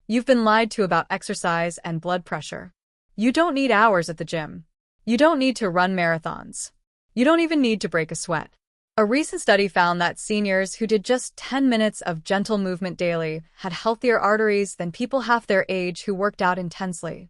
You've been lied to about exercise and blood pressure. You don't need hours at the gym. You don't need to run marathons. You don't even need to break a sweat. A recent study found that seniors who did just 10 minutes of gentle movement daily had healthier arteries than people half their age who worked out intensely.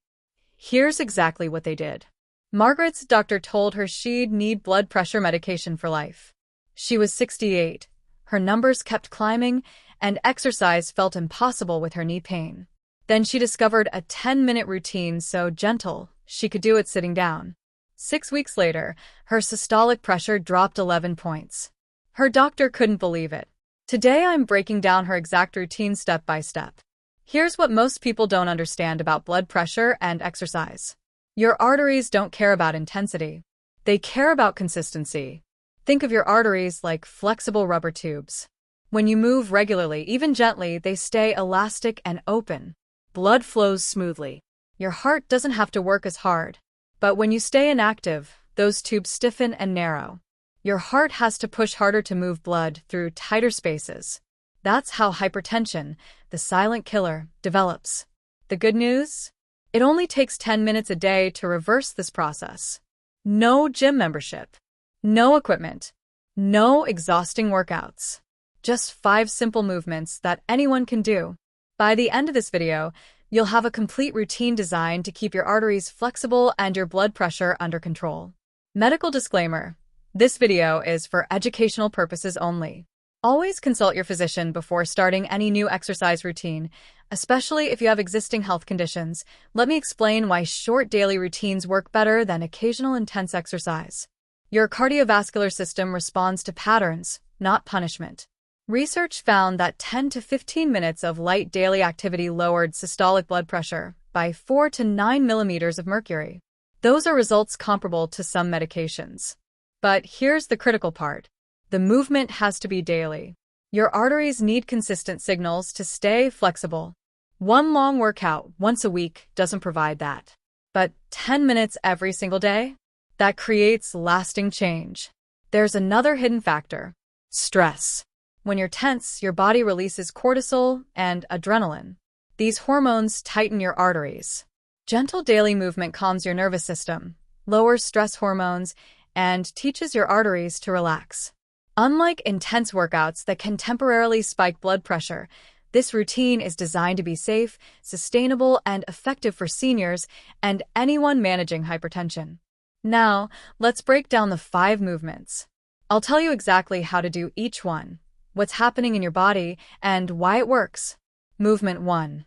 Here's exactly what they did. Margaret's doctor told her she'd need blood pressure medication for life. She was 68. Her numbers kept climbing, and exercise felt impossible with her knee pain. Then she discovered a 10-minute routine so gentle she could do it sitting down. 6 weeks later, her systolic pressure dropped 11 points. Her doctor couldn't believe it. Today I'm breaking down her exact routine step by step. Here's what most people don't understand about blood pressure and exercise. Your arteries don't care about intensity. They care about consistency. Think of your arteries like flexible rubber tubes. When you move regularly, even gently, they stay elastic and open. Blood flows smoothly. Your heart doesn't have to work as hard. But when you stay inactive, those tubes stiffen and narrow. Your heart has to push harder to move blood through tighter spaces. That's how hypertension, the silent killer, develops. The good news? It only takes 10 minutes a day to reverse this process. No gym membership. No equipment. No exhausting workouts. Just 5 simple movements that anyone can do. By the end of this video, you'll have a complete routine designed to keep your arteries flexible and your blood pressure under control. Medical disclaimer: this video is for educational purposes only. Always consult your physician before starting any new exercise routine, especially if you have existing health conditions. Let me explain why short daily routines work better than occasional intense exercise. Your cardiovascular system responds to patterns, not punishment. Research found that 10 to 15 minutes of light daily activity lowered systolic blood pressure by 4 to 9 millimeters of mercury. Those are results comparable to some medications. But here's the critical part. The movement has to be daily. Your arteries need consistent signals to stay flexible. One long workout once a week doesn't provide that. But 10 minutes every single day? That creates lasting change. There's another hidden factor: stress. When you're tense, your body releases cortisol and adrenaline. These hormones tighten your arteries. Gentle daily movement calms your nervous system, lowers stress hormones, and teaches your arteries to relax. Unlike intense workouts that can temporarily spike blood pressure, this routine is designed to be safe, sustainable, and effective for seniors and anyone managing hypertension. Now, let's break down the 5 movements. I'll tell you exactly how to do each one, what's happening in your body, and why it works. Movement 1.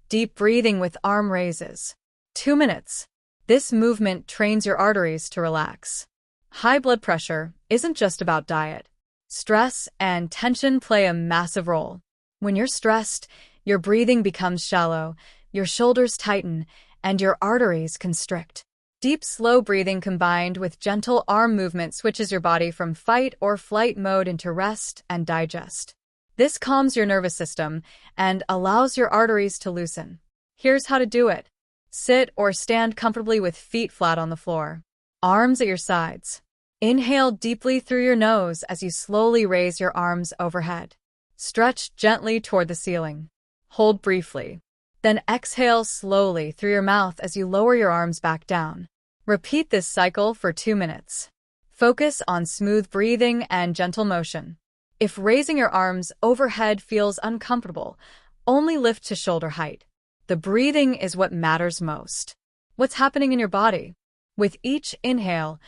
Deep breathing with arm raises. 2 minutes. This movement trains your arteries to relax. High blood pressure isn't just about diet. Stress and tension play a massive role. When you're stressed, your breathing becomes shallow, your shoulders tighten, and your arteries constrict. Deep, slow breathing combined with gentle arm movement switches your body from fight or flight mode into rest and digest. This calms your nervous system and allows your arteries to loosen. Here's how to do it. Sit or stand comfortably with feet flat on the floor. Arms at your sides. Inhale deeply through your nose as you slowly raise your arms overhead. Stretch gently toward the ceiling. Hold briefly. Then exhale slowly through your mouth as you lower your arms back down. Repeat this cycle for 2 minutes. Focus on smooth breathing and gentle motion. If raising your arms overhead feels uncomfortable, only lift to shoulder height. The breathing is what matters most. What's happening in your body? With each inhale,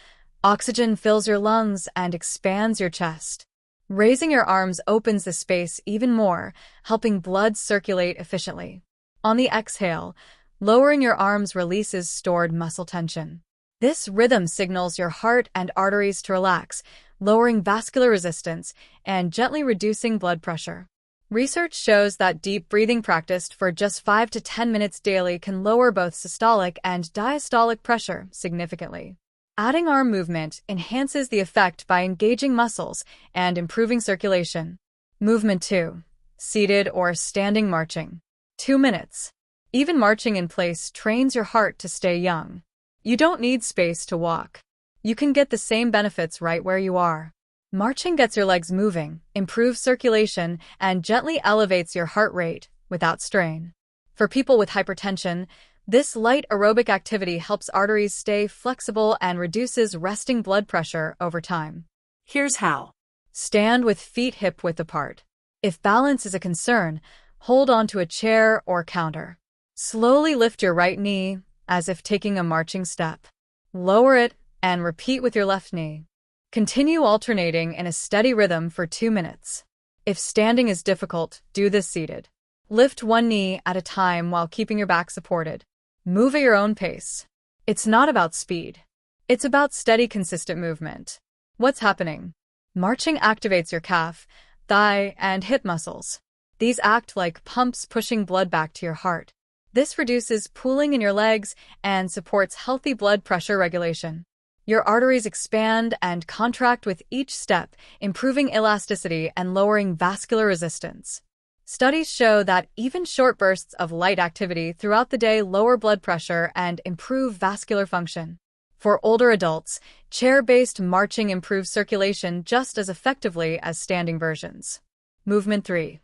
oxygen fills your lungs and expands your chest. Raising your arms opens the space even more, helping blood circulate efficiently. On the exhale, lowering your arms releases stored muscle tension. This rhythm signals your heart and arteries to relax, lowering vascular resistance and gently reducing blood pressure. Research shows that deep breathing practiced for just 5 to 10 minutes daily can lower both systolic and diastolic pressure significantly. Adding arm movement enhances the effect by engaging muscles and improving circulation. Movement 2. Seated or standing marching. 2 minutes. Even marching in place trains your heart to stay young. You don't need space to walk. You can get the same benefits right where you are. Marching gets your legs moving, improves circulation, and gently elevates your heart rate without strain. For people with hypertension, this light aerobic activity helps arteries stay flexible and reduces resting blood pressure over time. Here's how. Stand with feet hip-width apart. If balance is a concern, hold onto a chair or counter. Slowly lift your right knee, as if taking a marching step. Lower it and repeat with your left knee. Continue alternating in a steady rhythm for 2 minutes. If standing is difficult, do this seated. Lift one knee at a time while keeping your back supported. Move at your own pace. It's not about speed. It's about steady, consistent movement. What's happening? Marching activates your calf, thigh, and hip muscles. These act like pumps pushing blood back to your heart. This reduces pooling in your legs and supports healthy blood pressure regulation. Your arteries expand and contract with each step, improving elasticity and lowering vascular resistance. Studies show that even short bursts of light activity throughout the day lower blood pressure and improve vascular function. For older adults, chair-based marching improves circulation just as effectively as standing versions. Movement 3.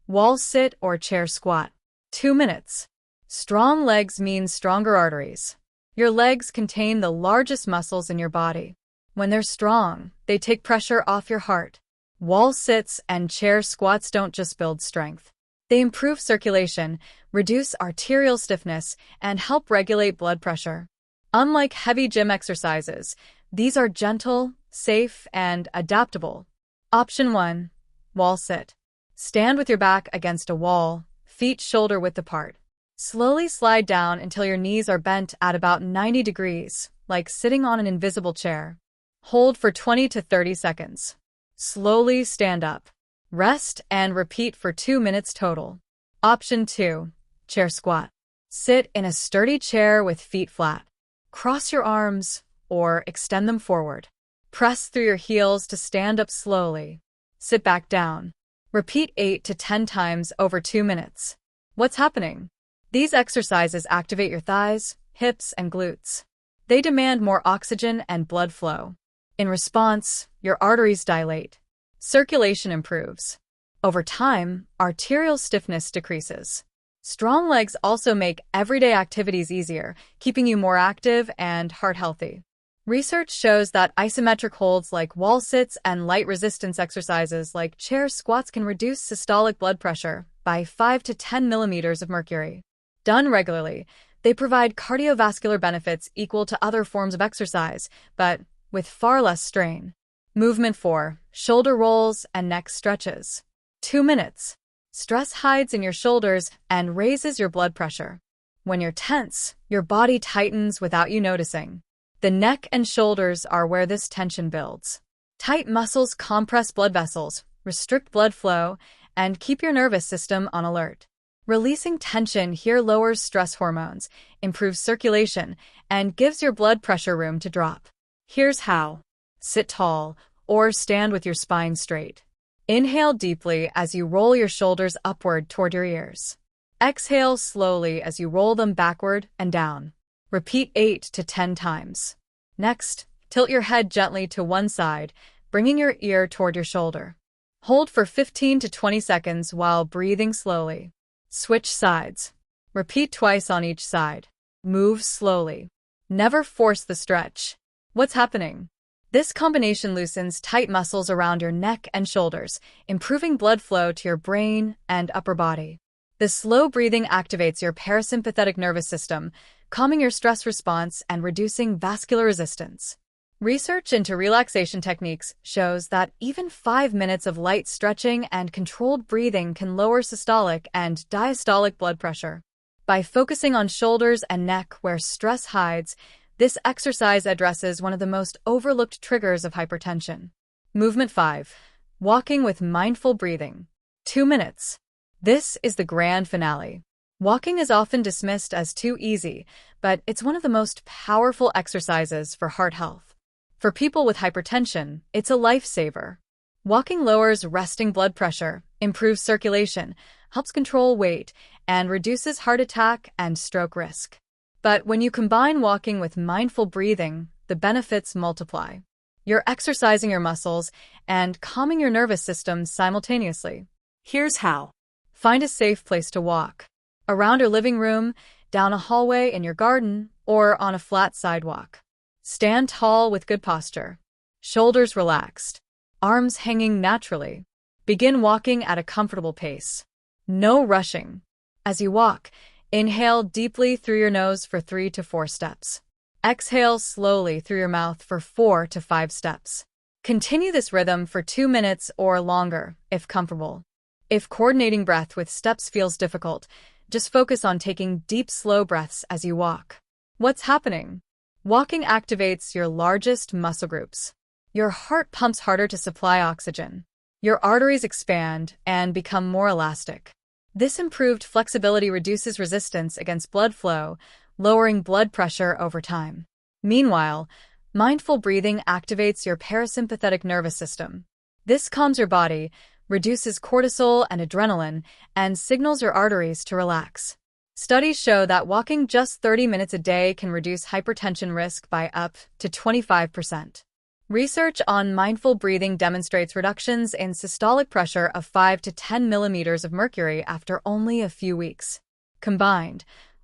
Wall sit or chair squat. 2 minutes. Strong legs mean stronger arteries. Your legs contain the largest muscles in your body. When they're strong, they take pressure off your heart. Wall sits and chair squats don't just build strength. They improve circulation, reduce arterial stiffness, and help regulate blood pressure. Unlike heavy gym exercises, these are gentle, safe, and adaptable. Option 1. Wall sit. Stand with your back against a wall, feet shoulder-width apart. Slowly slide down until your knees are bent at about 90 degrees, like sitting on an invisible chair. Hold for 20 to 30 seconds. Slowly stand up. Rest and repeat for 2 minutes total. Option 2. Chair squat. Sit in a sturdy chair with feet flat. Cross your arms or extend them forward. Press through your heels to stand up slowly. Sit back down. Repeat 8 to 10 times over 2 minutes. What's happening? These exercises activate your thighs, hips, and glutes. They demand more oxygen and blood flow. In response, your arteries dilate. Circulation improves. Over time, arterial stiffness decreases. Strong legs also make everyday activities easier, keeping you more active and heart healthy. Research shows that isometric holds like wall sits and light resistance exercises like chair squats can reduce systolic blood pressure by 5 to 10 millimeters of mercury. Done regularly, they provide cardiovascular benefits equal to other forms of exercise, but with far less strain. Movement 4. Shoulder rolls and neck stretches. 2 minutes. Stress hides in your shoulders and raises your blood pressure. When you're tense, your body tightens without you noticing. The neck and shoulders are where this tension builds. Tight muscles compress blood vessels, restrict blood flow, and keep your nervous system on alert. Releasing tension here lowers stress hormones, improves circulation, and gives your blood pressure room to drop. Here's how. Sit tall or stand with your spine straight. Inhale deeply as you roll your shoulders upward toward your ears. Exhale slowly as you roll them backward and down. Repeat 8 to 10 times. Next, tilt your head gently to one side, bringing your ear toward your shoulder. Hold for 15 to 20 seconds while breathing slowly. Switch sides. Repeat twice on each side. Move slowly. Never force the stretch. What's happening? This combination loosens tight muscles around your neck and shoulders, improving blood flow to your brain and upper body. The slow breathing activates your parasympathetic nervous system, calming your stress response and reducing vascular resistance. Research into relaxation techniques shows that even 5 minutes of light stretching and controlled breathing can lower systolic and diastolic blood pressure. By focusing on shoulders and neck where stress hides, this exercise addresses one of the most overlooked triggers of hypertension. Movement 5. Walking with mindful breathing. 2 minutes. This is the grand finale. Walking is often dismissed as too easy, but it's one of the most powerful exercises for heart health. For people with hypertension, it's a lifesaver. Walking lowers resting blood pressure, improves circulation, helps control weight, and reduces heart attack and stroke risk. But when you combine walking with mindful breathing, the benefits multiply. You're exercising your muscles and calming your nervous system simultaneously. Here's how. Find a safe place to walk. around your living room, down a hallway in your garden, or on a flat sidewalk. Stand tall with good posture. Shoulders relaxed. Arms hanging naturally. Begin walking at a comfortable pace. No rushing. As you walk, inhale deeply through your nose for 3 to 4 steps. Exhale slowly through your mouth for 4 to 5 steps. Continue this rhythm for 2 minutes or longer, if comfortable. If coordinating breath with steps feels difficult, just focus on taking deep, slow breaths as you walk. What's happening? Walking activates your largest muscle groups. Your heart pumps harder to supply oxygen. Your arteries expand and become more elastic. This improved flexibility reduces resistance against blood flow, lowering blood pressure over time. Meanwhile, mindful breathing activates your parasympathetic nervous system. This calms your body, reduces cortisol and adrenaline, and signals your arteries to relax. Studies show that walking just 30 minutes a day can reduce hypertension risk by up to 25%. Research on mindful breathing demonstrates reductions in systolic pressure of 5 to 10 millimeters of mercury after only a few weeks. Combined,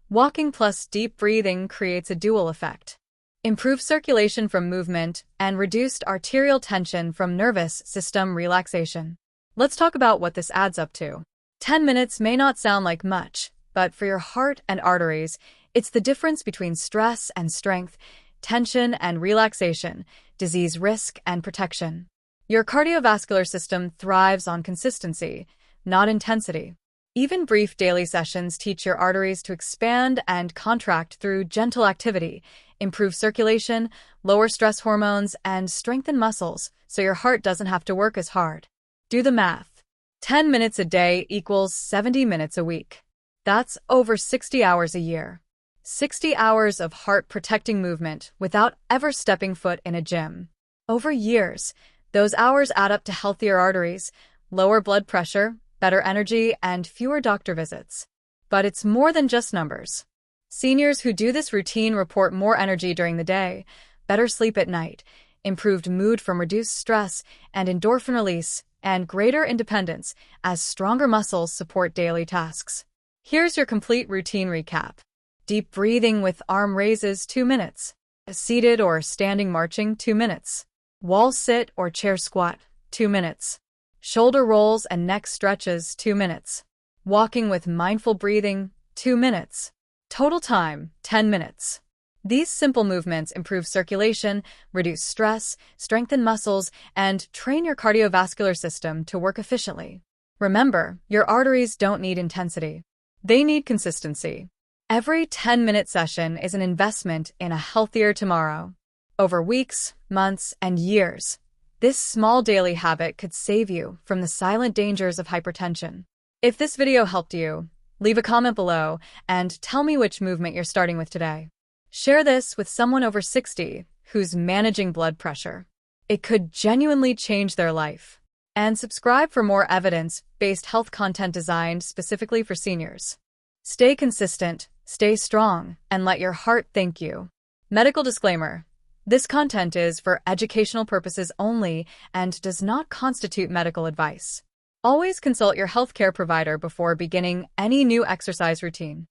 walking plus deep breathing creates a dual effect. Improved circulation from movement and reduced arterial tension from nervous system relaxation. Let's talk about what this adds up to. 10 minutes may not sound like much, but for your heart and arteries, it's the difference between stress and strength, tension and relaxation, disease risk and protection. Your cardiovascular system thrives on consistency, not intensity. Even brief daily sessions teach your arteries to expand and contract through gentle activity, improve circulation, lower stress hormones, and strengthen muscles so your heart doesn't have to work as hard. Do the math. 10 minutes a day equals 70 minutes a week. That's over 60 hours a year. 60 hours of heart-protecting movement without ever stepping foot in a gym. Over years, those hours add up to healthier arteries, lower blood pressure, better energy, and fewer doctor visits. But it's more than just numbers. Seniors who do this routine report more energy during the day, better sleep at night, improved mood from reduced stress and endorphin release, and greater independence as stronger muscles support daily tasks. Here's your complete routine recap. Deep breathing with arm raises 2 minutes. Seated or standing marching 2 minutes. Wall sit or chair squat 2 minutes. Shoulder rolls and neck stretches 2 minutes. Walking with mindful breathing 2 minutes. Total time 10 minutes. These simple movements improve circulation, reduce stress, strengthen muscles, and train your cardiovascular system to work efficiently. Remember, your arteries don't need intensity. They need consistency. Every 10-minute session is an investment in a healthier tomorrow. Over weeks, months, and years, this small daily habit could save you from the silent dangers of hypertension. If this video helped you, leave a comment below and tell me which movement you're starting with today. Share this with someone over 60 who's managing blood pressure. It could genuinely change their life. And subscribe for more evidence-based health content designed specifically for seniors. Stay consistent, stay strong, and let your heart thank you. Medical disclaimer. This content is for educational purposes only and does not constitute medical advice. Always consult your healthcare provider before beginning any new exercise routine.